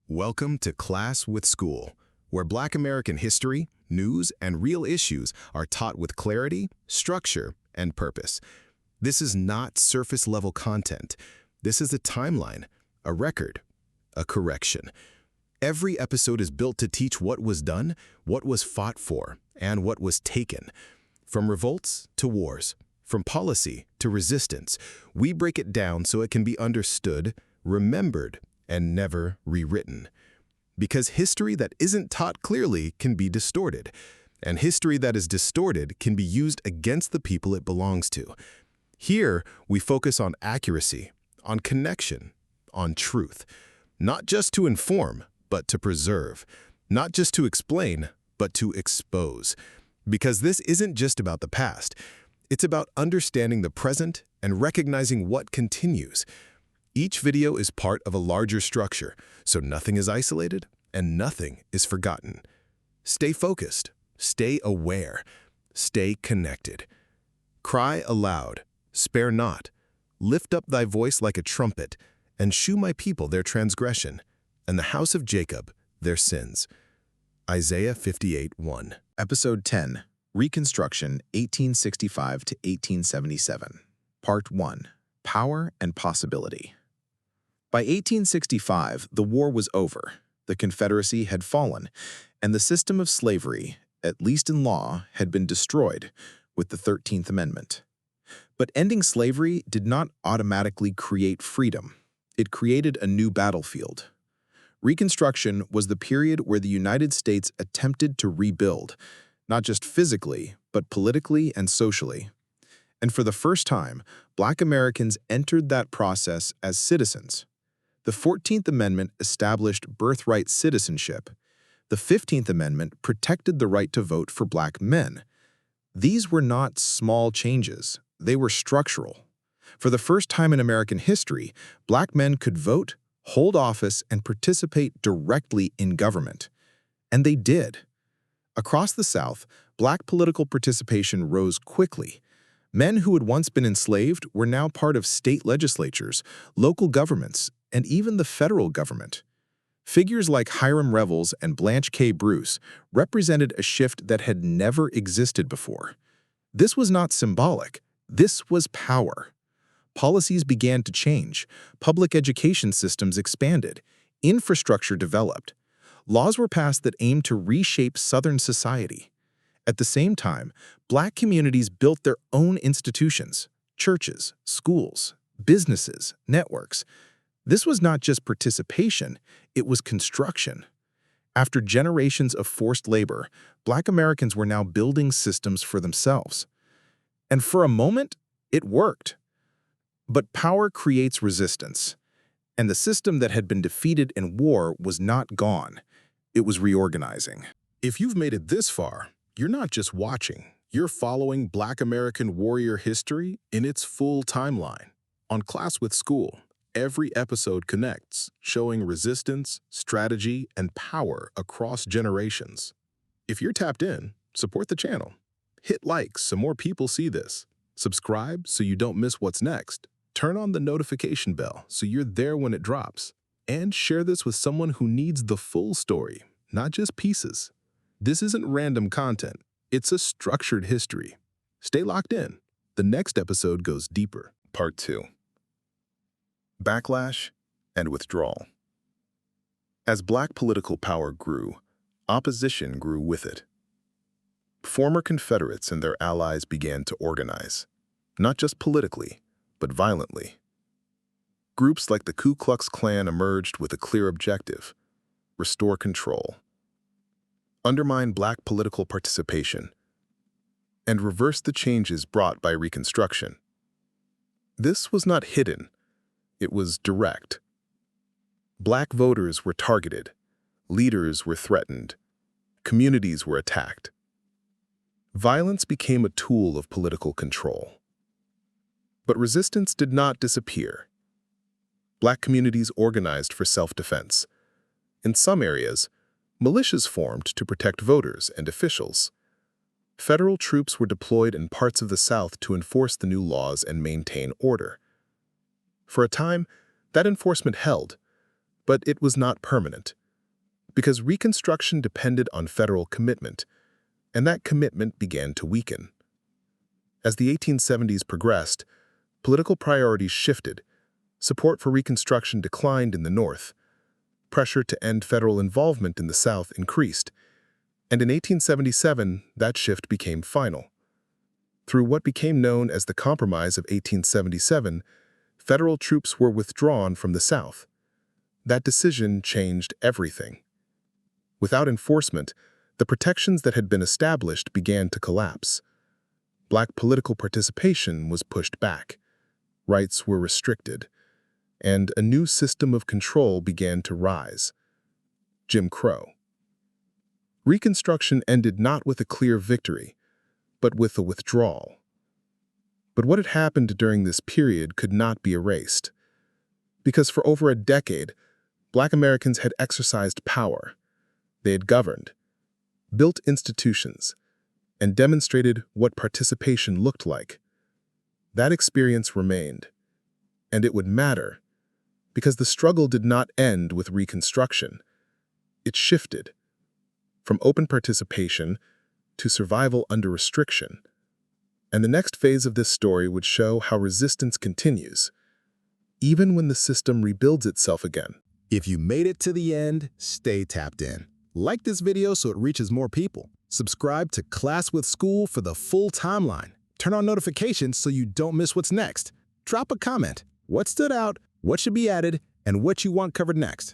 Welcome to Class with Skeul, where Black American history, news, and real issues are taught with clarity, structure, and purpose. This is not surface-level content. This is a timeline, a record, a correction. Every episode is built to teach what was done, what was fought for, and what was taken. From revolts to wars, from policy to resistance, we break it down so it can be understood, remembered, and never rewritten. Because history that isn't taught clearly can be distorted, and history that is distorted can be used against the people it belongs to. Here, we focus on accuracy, on connection, on truth. Not just to inform, but to preserve. Not just to explain, but to expose. Because this isn't just about the past. It's about understanding the present and recognizing what continues. Each video is part of a larger structure, so nothing is isolated and nothing is forgotten. Stay focused, stay aware, stay connected. Cry aloud, spare not. Lift up thy voice like a trumpet, and shew my people their transgression, and the house of Jacob their sins. Isaiah 58:1. Episode 10, Reconstruction 1865 to 1877. Part 1, Power and Possibility. By 1865, the war was over, the Confederacy had fallen, and the system of slavery, at least in law, had been destroyed with the 13th Amendment. But ending slavery did not automatically create freedom. It created a new battlefield. Reconstruction was the period where the United States attempted to rebuild, not just physically, but politically and socially. And for the first time, Black Americans entered that process as citizens. The 14th Amendment established birthright citizenship. The 15th Amendment protected the right to vote for Black men. These were not small changes. They were structural. For the first time in American history, Black men could vote, hold office, and participate directly in government. And they did. Across the South, Black political participation rose quickly. Men who had once been enslaved were now part of state legislatures, local governments, and even the federal government. Figures like Hiram Revels and Blanche K. Bruce represented a shift that had never existed before. This was not symbolic. This was power. Policies began to change. Public education systems expanded. Infrastructure developed. Laws were passed that aimed to reshape Southern society. At the same time, Black communities built their own institutions, churches, schools, businesses, networks. This was not just participation, it was construction. After generations of forced labor, Black Americans were now building systems for themselves. And for a moment, it worked. But power creates resistance, and the system that had been defeated in war was not gone. It was reorganizing. If you've made it this far, you're not just watching, you're following Black American warrior history in its full timeline. On Class with Skeul, every episode connects, showing resistance, strategy, and power across generations. If you're tapped in, support the channel. Hit like so more people see this. Subscribe so you don't miss what's next. Turn on the notification bell so you're there when it drops. And share this with someone who needs the full story, not just pieces. This isn't random content. It's a structured history. Stay locked in. The next episode goes deeper. Part 2. Backlash and withdrawal. As Black political power grew, opposition grew with it. Former Confederates and their allies began to organize, not just politically, but violently. Groups like the Ku Klux Klan emerged with a clear objective: restore control, undermine Black political participation, and reverse the changes brought by Reconstruction. This was not hidden. It was direct. Black voters were targeted, leaders were threatened, communities were attacked. Violence became a tool of political control. But resistance did not disappear. Black communities organized for self-defense. In some areas, militias formed to protect voters and officials. Federal troops were deployed in parts of the South to enforce the new laws and maintain order. For a time, that enforcement held, But it was not permanent, because Reconstruction depended on federal commitment, and that commitment began to weaken. As the 1870s progressed, political priorities shifted. Support for Reconstruction declined in the North. Pressure to end federal involvement in the South increased, and in 1877, that shift became final. Through what became known as the Compromise of 1877, federal troops were withdrawn from the South. That decision changed everything. Without enforcement, the protections that had been established began to collapse. Black political participation was pushed back. Rights were restricted, and a new system of control began to rise: Jim Crow. Reconstruction ended not with a clear victory, but with a withdrawal. But what had happened during this period could not be erased, because for over a decade, Black Americans had exercised power. They had governed, built institutions, and demonstrated what participation looked like. That experience remained, and it would matter, because the struggle did not end with Reconstruction. It shifted from open participation to survival under restriction. And the next phase of this story would show how resistance continues, even when the system rebuilds itself again. If you made it to the end, stay tapped in. Like this video so it reaches more people. Subscribe to Class with Skeul for the full timeline. Turn on notifications so you don't miss what's next. Drop a comment. What stood out, what should be added, and what you want covered next.